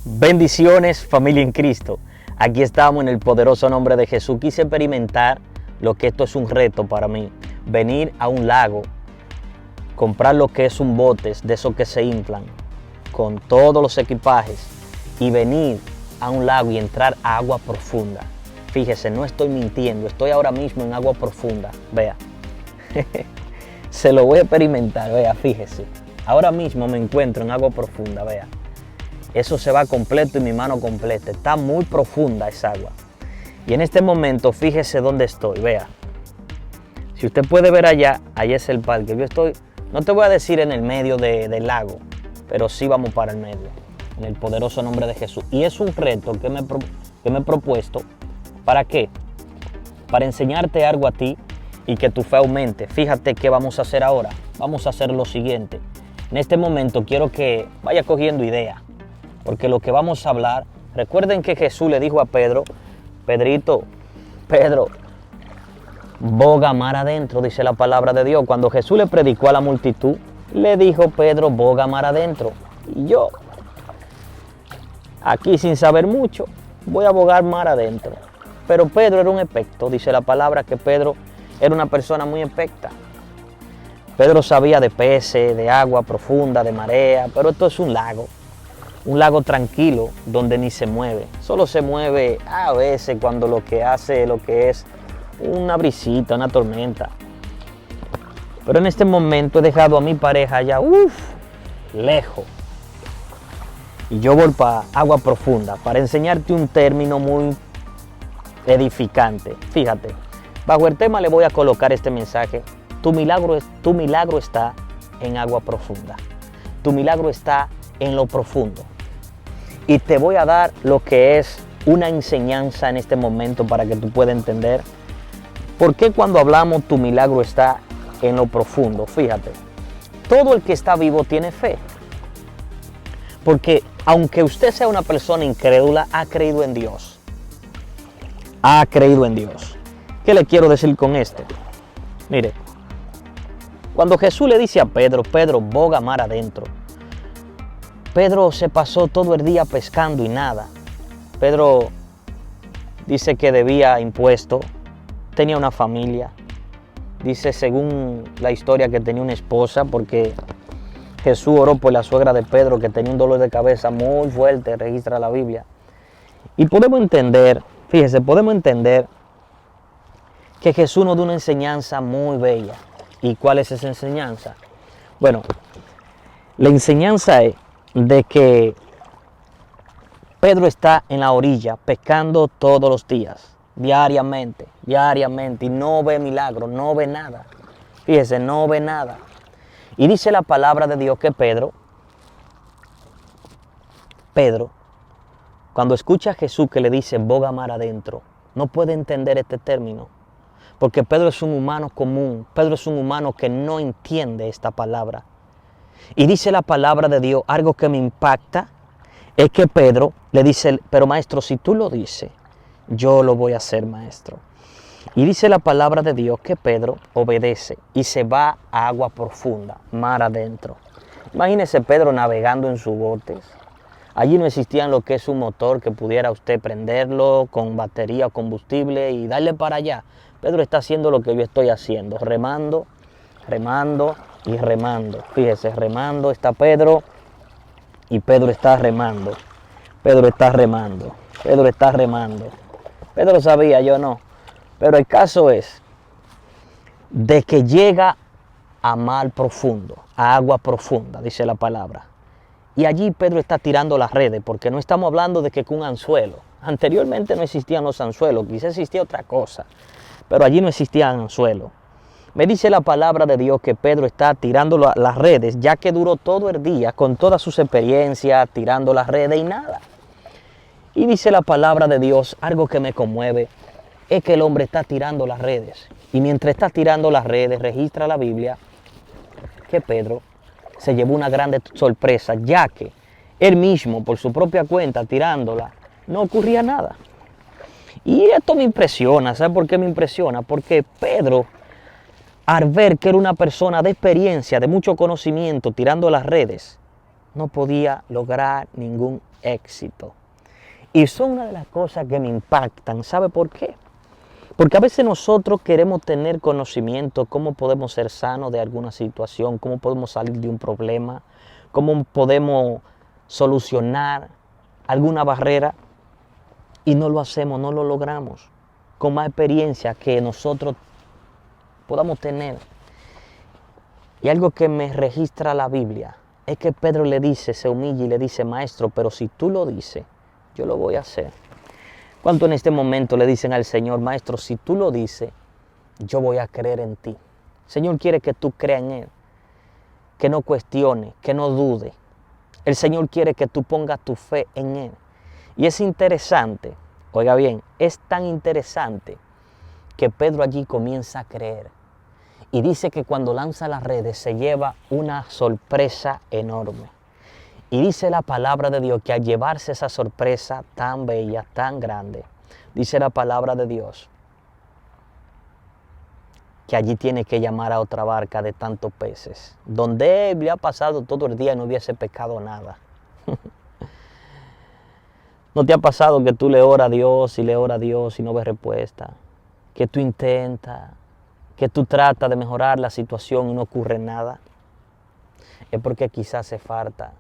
Bendiciones, familia en Cristo. Aquí estamos en el poderoso nombre de Jesús. Quise experimentar lo que esto es un reto para mí. Venir a un lago, comprar lo que es un bote de esos que se inflan, con todos los equipajes, y venir a un lago y entrar a agua profunda. Fíjese, no estoy mintiendo, estoy ahora mismo en agua profunda. Vea, se lo voy a experimentar, vea, fíjese. Ahora mismo me encuentro en agua profunda, vea. Eso se va completo y mi mano completa. Está muy profunda esa agua. Y en este momento, fíjese dónde estoy, vea. Si usted puede ver allá, allá es el parque. Yo estoy, no te voy a decir en el medio del lago, pero sí vamos para el medio, en el poderoso nombre de Jesús. Y es un reto que me he propuesto. ¿Para qué? Para enseñarte algo a ti y que tu fe aumente. Fíjate qué vamos a hacer ahora. Vamos a hacer lo siguiente. En este momento quiero que vaya cogiendo idea. Porque lo que vamos a hablar, recuerden que Jesús le dijo a Pedro, Pedro, boga mar adentro, dice la palabra de Dios. Cuando Jesús le predicó a la multitud, le dijo Pedro, boga mar adentro. Y yo, aquí sin saber mucho, voy a bogar mar adentro. Pero Pedro era un experto, dice la palabra que Pedro era una persona muy experta. Pedro sabía de peces, de agua profunda, de marea, pero esto es un lago. Un lago tranquilo donde ni se mueve. Solo se mueve a veces cuando lo que es una brisita, una tormenta. Pero en este momento he dejado a mi pareja allá, lejos. Y yo voy para agua profunda para enseñarte un término muy edificante. Fíjate, bajo el tema le voy a colocar este mensaje. Tu milagro está en agua profunda. Tu milagro está en lo profundo. Y te voy a dar lo que es una enseñanza en este momento para que tú puedas entender por qué cuando hablamos tu milagro está en lo profundo. Fíjate, todo el que está vivo tiene fe. Porque aunque usted sea una persona incrédula, ha creído en Dios. Ha creído en Dios. ¿Qué le quiero decir con esto? Mire, cuando Jesús le dice a Pedro, boga mar adentro. Pedro se pasó todo el día pescando y nada. Pedro dice que debía impuestos, tenía una familia. Dice según la historia que tenía una esposa porque Jesús oró por la suegra de Pedro que tenía un dolor de cabeza muy fuerte, registra la Biblia. Y podemos entender, fíjese, que Jesús nos da una enseñanza muy bella. ¿Y cuál es esa enseñanza? Bueno, la enseñanza es de que Pedro está en la orilla pescando todos los días, diariamente, y no ve milagro, no ve nada. Fíjese, no ve nada. Y dice la palabra de Dios que Pedro, cuando escucha a Jesús que le dice boga mar adentro, no puede entender este término. Porque Pedro es un humano común, Pedro es un humano que no entiende esta palabra. Y dice la palabra de Dios, algo que me impacta, es que Pedro le dice, pero maestro, si tú lo dices, yo lo voy a hacer, maestro. Y dice la palabra de Dios que Pedro obedece y se va a agua profunda, mar adentro. Imagínese Pedro navegando en sus botes. Allí no existía lo que es un motor que pudiera usted prenderlo con batería o combustible y darle para allá. Pedro está haciendo lo que yo estoy haciendo, remando y remando. Fíjese, remando está Pedro y Pedro está remando. Pedro sabía, yo no. Pero el caso es de que llega a mar profundo, a agua profunda, dice la palabra. Y allí Pedro está tirando las redes, porque no estamos hablando de que con un anzuelo. Anteriormente no existían los anzuelos, quizás existía otra cosa, pero allí no existían anzuelos. Me dice la palabra de Dios que Pedro está tirando las redes, ya que duró todo el día con todas sus experiencias, tirando las redes y nada. Y dice la palabra de Dios, algo que me conmueve, es que el hombre está tirando las redes. Y mientras está tirando las redes, registra la Biblia que Pedro se llevó una grande sorpresa, ya que él mismo, por su propia cuenta, tirándola, no ocurría nada. Y esto me impresiona, ¿sabe por qué me impresiona? Porque Pedro, al ver que era una persona de experiencia, de mucho conocimiento, tirando las redes, no podía lograr ningún éxito. Y son una de las cosas que me impactan. ¿Sabe por qué? Porque a veces nosotros queremos tener conocimiento, cómo podemos ser sanos de alguna situación, cómo podemos salir de un problema, cómo podemos solucionar alguna barrera, y no lo hacemos, no lo logramos con más experiencia que nosotros podamos tener. Y algo que me registra la Biblia es que Pedro le dice, se humilla y le dice: maestro, pero si tú lo dices, yo lo voy a hacer. ¿Cuánto en este momento le dicen al Señor: maestro, si tú lo dices, yo voy a creer en ti? El Señor quiere que tú creas en Él, que no cuestione, que no dude. El Señor quiere que tú pongas tu fe en Él. Y es interesante, oiga bien, es tan interesante que Pedro allí comienza a creer. Y dice que cuando lanza las redes se lleva una sorpresa enorme. Y dice la palabra de Dios que al llevarse esa sorpresa tan bella, tan grande, dice la palabra de Dios que allí tiene que llamar a otra barca de tantos peces, donde él había pasado todo el día y no hubiese pescado nada. ¿No te ha pasado que tú le oras a Dios y le oras a Dios y no ves respuesta? Que tú intentas, que tú tratas de mejorar la situación y no ocurre nada. Es porque quizás hace falta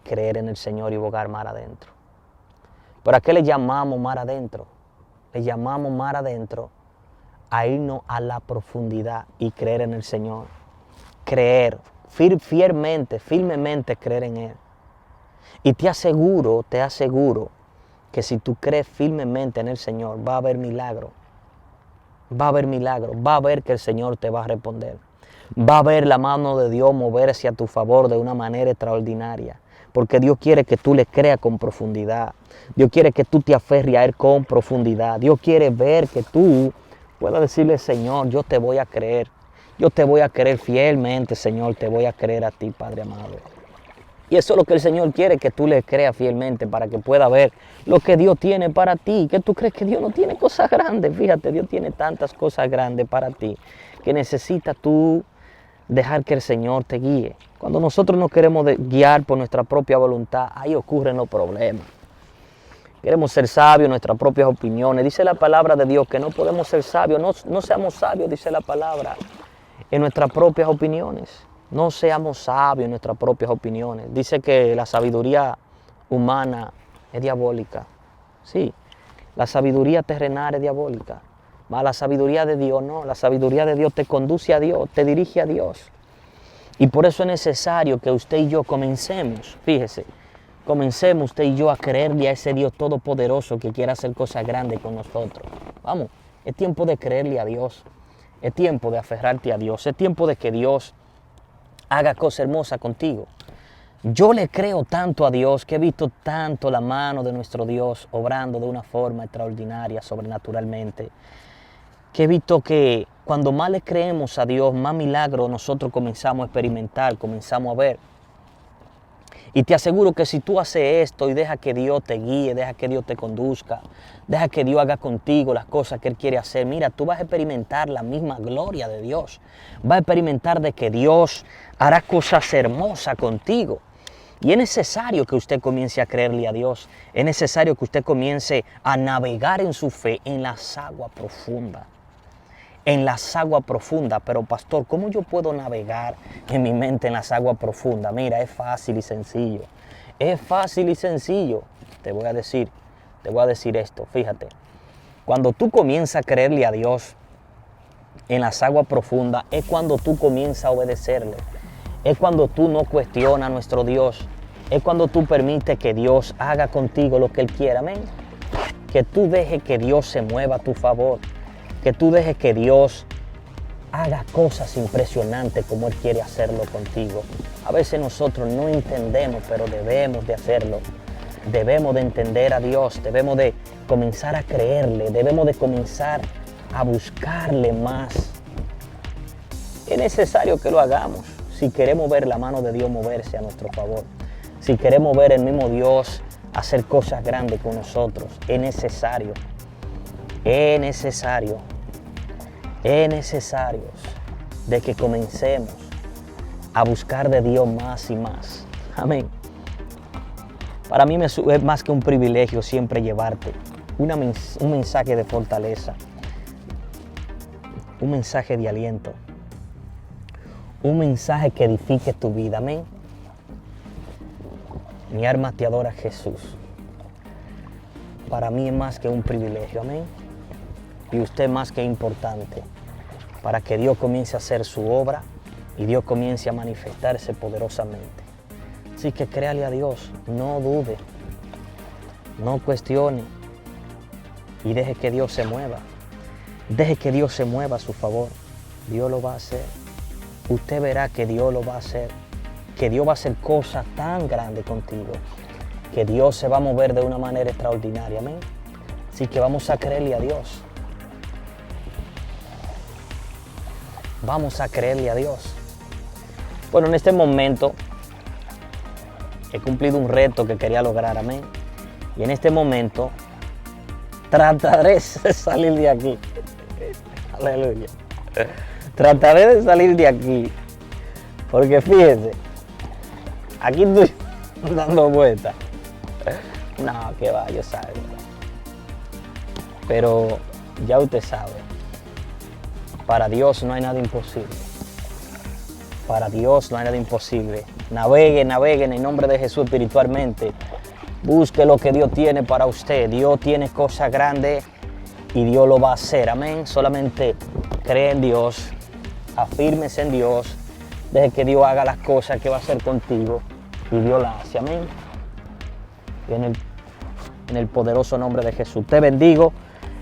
creer en el Señor y bogar mar adentro. ¿Pero a qué le llamamos mar adentro? Le llamamos mar adentro a irnos a la profundidad y creer en el Señor. Creer, firmemente creer en Él. Y te aseguro que si tú crees firmemente en el Señor, va a haber milagro. Va a haber milagro. Va a haber que el Señor te va a responder. Va a haber la mano de Dios moverse a tu favor de una manera extraordinaria. Porque Dios quiere que tú le creas con profundidad. Dios quiere que tú te aferres a Él con profundidad. Dios quiere ver que tú puedas decirle: Señor, yo te voy a creer. Yo te voy a creer fielmente, Señor. Te voy a creer a ti, Padre amado. Y eso es lo que el Señor quiere, que tú le creas fielmente para que pueda ver lo que Dios tiene para ti. Que tú crees que Dios no tiene cosas grandes. Fíjate, Dios tiene tantas cosas grandes para ti que necesitas tú dejar que el Señor te guíe. Cuando nosotros nos queremos guiar por nuestra propia voluntad, ahí ocurren los problemas. Queremos ser sabios en nuestras propias opiniones. Dice la palabra de Dios que no podemos ser sabios. No seamos sabios, dice la palabra, en nuestras propias opiniones. No seamos sabios en nuestras propias opiniones. Dice que la sabiduría humana es diabólica. Sí, la sabiduría terrenal es diabólica. Mas la sabiduría de Dios no. La sabiduría de Dios te conduce a Dios, te dirige a Dios. Y por eso es necesario que usted y yo comencemos, fíjese, comencemos usted y yo a creerle a ese Dios todopoderoso que quiere hacer cosas grandes con nosotros. Vamos, es tiempo de creerle a Dios. Es tiempo de aferrarte a Dios. Es tiempo de que Dios haga cosas hermosas contigo. Yo le creo tanto a Dios que he visto tanto la mano de nuestro Dios obrando de una forma extraordinaria, sobrenaturalmente, que he visto que cuando más le creemos a Dios, más milagros nosotros comenzamos a experimentar, comenzamos a ver. Y te aseguro que si tú haces esto y deja que Dios te guíe, deja que Dios te conduzca, deja que Dios haga contigo las cosas que Él quiere hacer, mira, tú vas a experimentar la misma gloria de Dios. Vas a experimentar de que Dios hará cosas hermosas contigo. Y es necesario que usted comience a creerle a Dios. Es necesario que usted comience a navegar en su fe en las aguas profundas. En las aguas profundas. Pero pastor, ¿cómo yo puedo navegar en mi mente en las aguas profundas? Mira, es fácil y sencillo. Es fácil y sencillo. Te voy a decir esto, fíjate. Cuando tú comienzas a creerle a Dios en las aguas profundas, es cuando tú comienzas a obedecerle. Es cuando tú no cuestionas a nuestro Dios. Es cuando tú permites que Dios haga contigo lo que Él quiera. Amén. Que tú dejes que Dios se mueva a tu favor. Que tú dejes que Dios haga cosas impresionantes como Él quiere hacerlo contigo. A veces nosotros no entendemos, pero debemos de hacerlo. Debemos de entender a Dios. Debemos de comenzar a creerle. Debemos de comenzar a buscarle más. Es necesario que lo hagamos. Si queremos ver la mano de Dios moverse a nuestro favor, si queremos ver el mismo Dios hacer cosas grandes con nosotros, es necesario de que comencemos a buscar de Dios más y más. Amén. Para mí es más que un privilegio siempre llevarte un mensaje de fortaleza, un mensaje de aliento, un mensaje que edifique tu vida. Amén. Mi alma te adora, Jesús. Para mí es más que un privilegio. Amén. Y usted más que importante para que Dios comience a hacer su obra y Dios comience a manifestarse poderosamente. Así que créale a Dios, no dude, no cuestione y deje que Dios se mueva. Deje que Dios se mueva a su favor. Dios lo va a hacer. Usted verá que Dios lo va a hacer. Que Dios va a hacer cosas tan grandes contigo. Que Dios se va a mover de una manera extraordinaria. Amén. Así que vamos a creerle a Dios. Vamos a creerle a Dios. Bueno, en este momento he cumplido un reto que quería lograr. Amén. Y en este momento trataré de salir de aquí. Aleluya. Trataré de salir de aquí. Porque fíjense, aquí estoy dando vueltas. No, que va, yo sabe. Pero ya usted sabe, para Dios no hay nada imposible. Para Dios no hay nada imposible. Navegue en el nombre de Jesús espiritualmente. Busque lo que Dios tiene para usted. Dios tiene cosas grandes y Dios lo va a hacer. Amén. Solamente cree en Dios, afírmese en Dios, deje que Dios haga las cosas que va a hacer contigo y Dios las hace. Amén. Y en el poderoso nombre de Jesús te bendigo,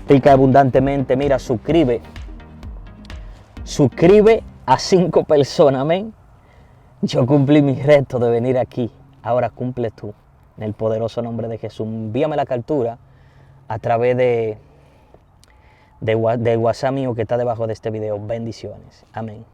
rica abundantemente. Mira, suscribe a 5 personas. Amén. Yo cumplí mi reto de venir aquí. Ahora cumple tú. En el poderoso nombre de Jesús. Envíame la captura a través de WhatsApp mío que está debajo de este video. Bendiciones. Amén.